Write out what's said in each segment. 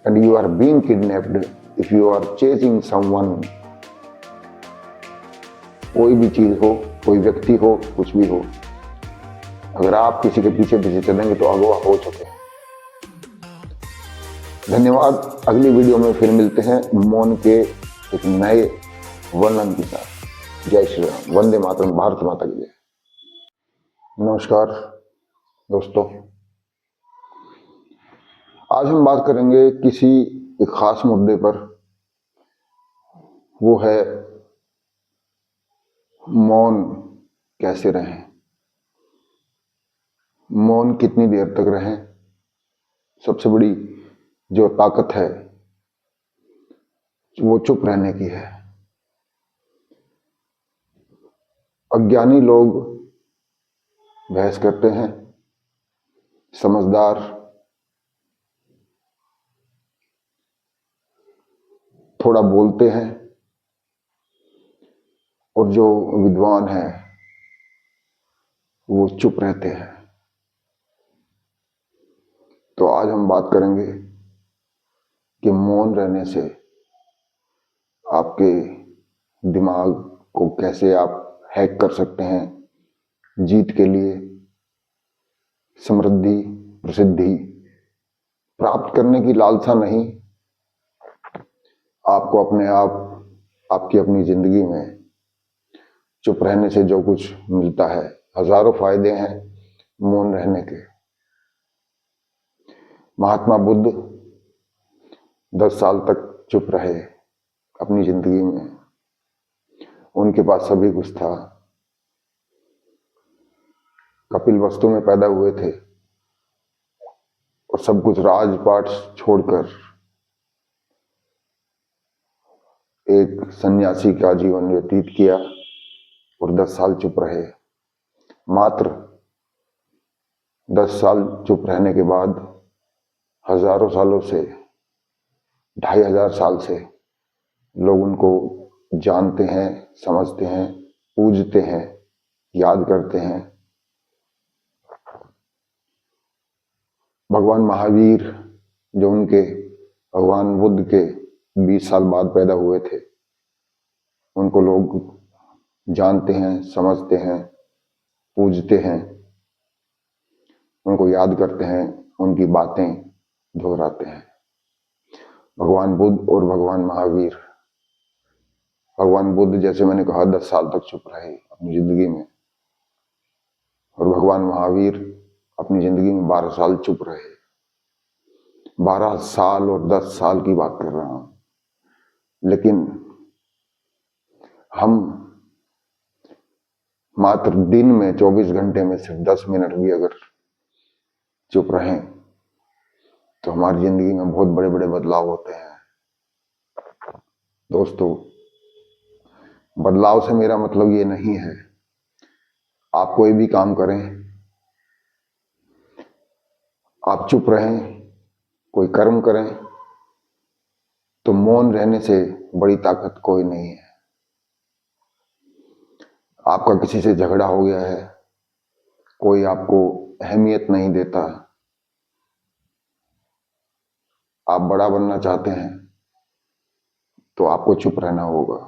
and you are being kidnapped, if you are chasing someone, कोई भी चीज हो, कोई व्यक्ति हो, कुछ भी हो, अगर आप किसी के पीछे पीछे चलेंगे तो अगवा हो चुके हैं। धन्यवाद। अगली वीडियो में फिर मिलते हैं मौन के एक नए वर्णन के साथ। जय श्री राम, वंदे मातरम, भारत माता की जय। नमस्कार दोस्तों, आज हम बात करेंगे किसी एक खास मुद्दे पर। वो है मौन कैसे रहें, मौन कितनी देर तक रहें। सबसे बड़ी जो ताकत है वो चुप रहने की है। अज्ञानी लोग बहस करते हैं, समझदार थोड़ा बोलते हैं, और जो विद्वान है वो चुप रहते हैं। तो आज हम बात करेंगे कि मौन रहने से आपके दिमाग को कैसे आप हैक कर सकते हैं जीत के लिए, समृद्धि, प्रसिद्धि प्राप्त करने की लालसा नहीं, आपको अपने आप, आपकी अपनी जिंदगी में चुप रहने से जो कुछ मिलता है। हजारों फायदे हैं मौन रहने के। महात्मा बुद्ध 10 साल तक चुप रहे अपनी जिंदगी में। उनके पास सभी कुछ था। कपिलवस्तु में पैदा हुए थे और सब कुछ राजपाट छोड़कर एक सन्यासी का जीवन व्यतीत किया और 10 साल चुप रहे। मात्र 10 साल चुप रहने के बाद हजारों सालों से, 2500 साल से लोग उनको जानते हैं, समझते हैं, पूजते हैं, याद करते हैं। भगवान महावीर जो उनके भगवान बुद्ध के 20 साल बाद पैदा हुए थे, उनको लोग जानते हैं, समझते हैं, पूजते हैं, उनको याद करते हैं, उनकी बातें दोहराते हैं। भगवान बुद्ध और भगवान महावीर। भगवान बुद्ध, जैसे मैंने कहा, 10 साल तक चुप रहे अपनी जिंदगी में, और भगवान महावीर अपनी जिंदगी में 12 साल चुप रहे। 12 साल और 10 साल की बात कर रहा हूं। लेकिन हम मात्र दिन में 24 घंटे में सिर्फ 10 मिनट भी अगर चुप रहें तो हमारी जिंदगी में बहुत बड़े बड़े बदलाव होते हैं। दोस्तों, बदलाव से मेरा मतलब ये नहीं है आप कोई भी काम करें, आप चुप रहें, कोई कर्म करें, तो मौन रहने से बड़ी ताकत कोई नहीं है। आपका किसी से झगड़ा हो गया है, कोई आपको अहमियत नहीं देता, आप बड़ा बनना चाहते हैं, तो आपको चुप रहना होगा।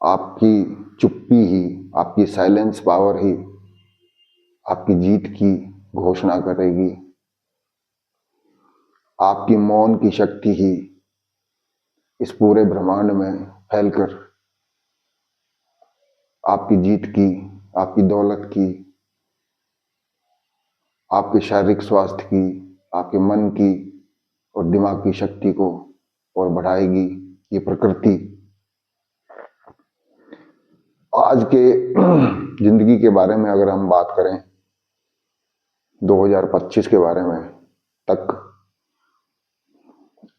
आपकी चुप्पी ही, आपकी साइलेंस पावर ही आपकी जीत की घोषणा करेगी। आपकी मौन की शक्ति ही इस पूरे ब्रह्मांड में फैलकर आपकी जीत की, आपकी दौलत की, आपके शारीरिक स्वास्थ्य की, आपके मन की और दिमाग की शक्ति को और बढ़ाएगी ये प्रकृति। आज के जिंदगी के बारे में अगर हम बात करें, 2025 के बारे में तक,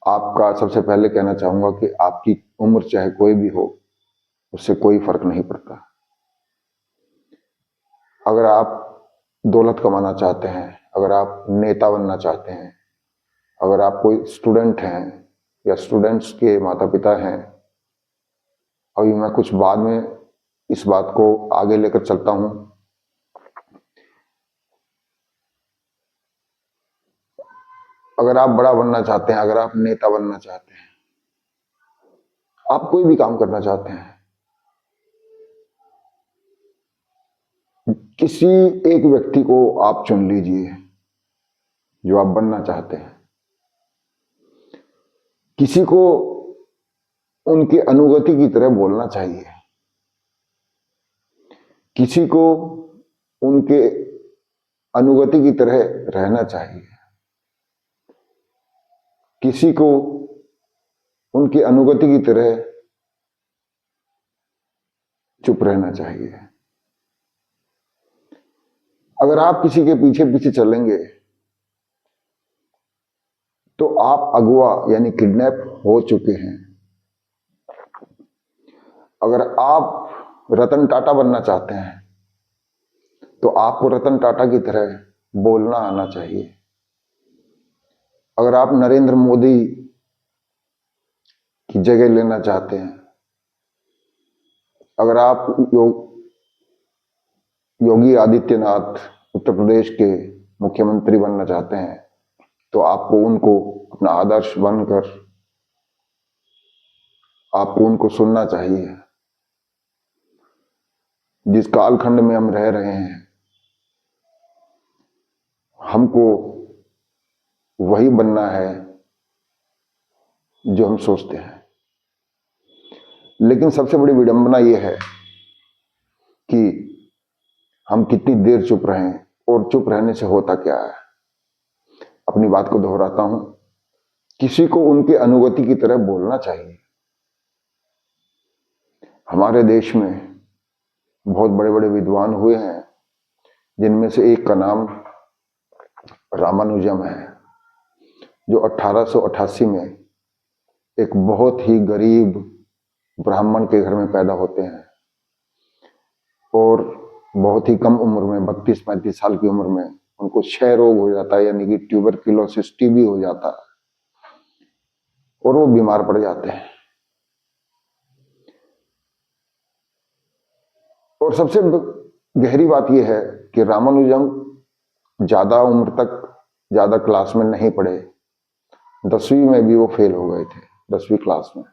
आपका सबसे पहले कहना चाहूंगा कि आपकी उम्र चाहे कोई भी हो, उससे कोई फर्क नहीं पड़ता। अगर आप दौलत कमाना चाहते हैं, अगर आप नेता बनना चाहते हैं, अगर आप कोई स्टूडेंट हैं या स्टूडेंट्स के माता पिता हैं, अभी मैं कुछ बाद में इस बात को आगे लेकर चलता हूं। अगर आप बड़ा बनना चाहते हैं, अगर आप नेता बनना चाहते हैं, आप कोई भी काम करना चाहते हैं, किसी एक व्यक्ति को आप चुन लीजिए जो आप बनना चाहते हैं। किसी को उनके अनुगति की तरह बोलना चाहिए, किसी को उनके अनुगति की तरह रहना चाहिए, किसी को उनकी अनुगति की तरह चुप रहना चाहिए। अगर आप किसी के पीछे पीछे चलेंगे तो आप अगवा यानी किडनैप हो चुके हैं। अगर आप रतन टाटा बनना चाहते हैं तो आपको रतन टाटा की तरह बोलना आना चाहिए। अगर आप नरेंद्र मोदी की जगह लेना चाहते हैं, अगर आप योगी आदित्यनाथ उत्तर प्रदेश के मुख्यमंत्री बनना चाहते हैं तो आपको उनको अपना आदर्श बनकर आपको उनको सुनना चाहिए। जिस कालखंड में हम रह रहे हैं, हमको वही बनना है जो हम सोचते हैं। लेकिन सबसे बड़ी विडंबना यह है कि हम कितनी देर चुप रहें, और चुप रहने से होता क्या है। अपनी बात को दोहराता हूं, किसी को उनके अनुगति की तरह बोलना चाहिए। हमारे देश में बहुत बड़े बड़े विद्वान हुए हैं, जिनमें से एक का नाम रामानुजम है, जो 1888 में एक बहुत ही गरीब ब्राह्मण के घर में पैदा होते हैं और बहुत ही कम उम्र में 32-35 साल की उम्र में उनको क्षय रोग हो जाता है, यानी कि ट्यूबरक्यूलोसिस, टीबी हो जाता है और वो बीमार पड़ जाते हैं। और सबसे गहरी बात यह है कि रामानुजम ज्यादा उम्र तक ज्यादा क्लास में नहीं पढ़े, 10वीं में भी वो फेल हो गए थे, 10वीं क्लास में।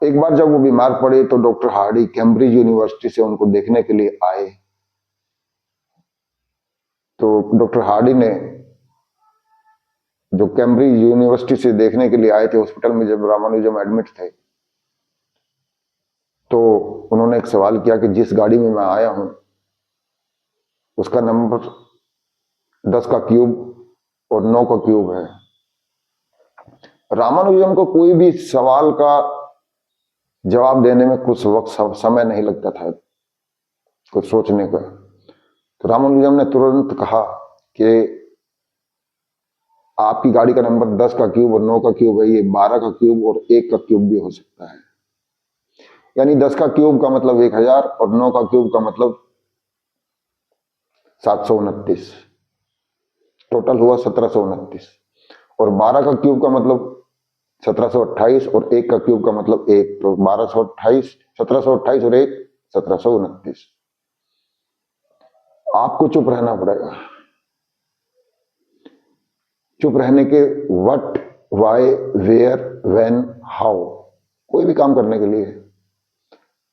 एक बार जब वो बीमार पड़े तो डॉक्टर हार्डी कैम्ब्रिज यूनिवर्सिटी से उनको देखने के लिए आए। तो डॉक्टर हार्डी ने, जो कैम्ब्रिज यूनिवर्सिटी से देखने के लिए आए थे हॉस्पिटल में जब रामानुजम एडमिट थे, तो उन्होंने एक सवाल किया कि जिस गाड़ी में मैं आया हूं उसका नंबर 10 का क्यूब और 9 का क्यूब है। रामानुजम को कोई भी सवाल का जवाब देने में कुछ वक्त समय नहीं लगता था, कुछ सोचने का। तो रामानुजम ने तुरंत कहा कि आपकी गाड़ी का नंबर 10 का क्यूब और 9 का क्यूब है, ये 12 का क्यूब और 1 का क्यूब भी हो सकता है। यानी 10 का क्यूब का मतलब 1000 और 9 का क्यूब का मतलब 729, टोटल हुआ 1729। और 12 का क्यूब का मतलब 1728 और 1 का क्यूब का मतलब 1, तो 1228, 1728 और 1 1729। आपको चुप रहना पड़ेगा। चुप रहने के what, why, where, when, how, कोई भी काम करने के लिए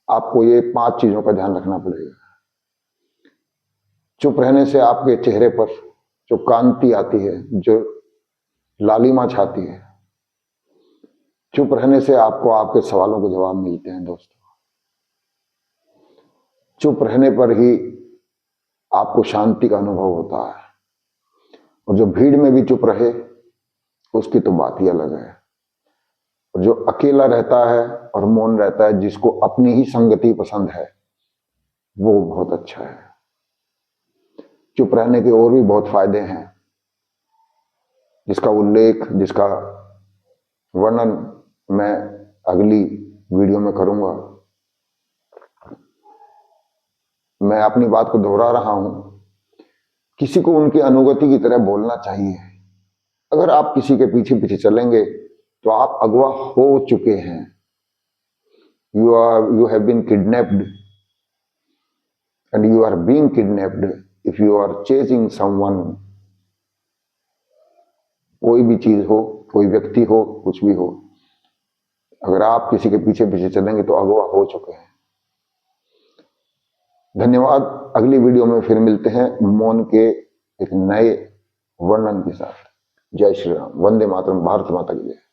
आपको ये 5 चीजों का ध्यान रखना पड़ेगा। चुप रहने से आपके चेहरे पर जो कांति आती है, जो लालिमा छाती है, चुप रहने से आपको आपके सवालों के जवाब मिलते हैं दोस्तों। चुप रहने पर ही आपको शांति का अनुभव होता है। और जो भीड़ में भी चुप रहे उसकी तो बात ही अलग है। और जो अकेला रहता है और मौन रहता है, जिसको अपनी ही संगति पसंद है, वो बहुत अच्छा है। चुप रहने के और भी बहुत फायदे हैं, जिसका उल्लेख, जिसका वर्णन मैं अगली वीडियो में करूंगा। मैं अपनी बात को दोहरा रहा हूं, किसी को उनकी अनुगति की तरह बोलना चाहिए। अगर आप किसी के पीछे पीछे चलेंगे तो आप अगवा हो चुके हैं। you have been kidnapped and you are being kidnapped if you are chasing someone कोई भी चीज हो, कोई व्यक्ति हो, कुछ भी हो, अगर आप किसी के पीछे पीछे चलेंगे तो अगवा हो चुके हैं। धन्यवाद। अगली वीडियो में फिर मिलते हैं मौन के एक नए वर्णन के साथ। जय श्री राम। वंदे मातरम। भारत माता की जय।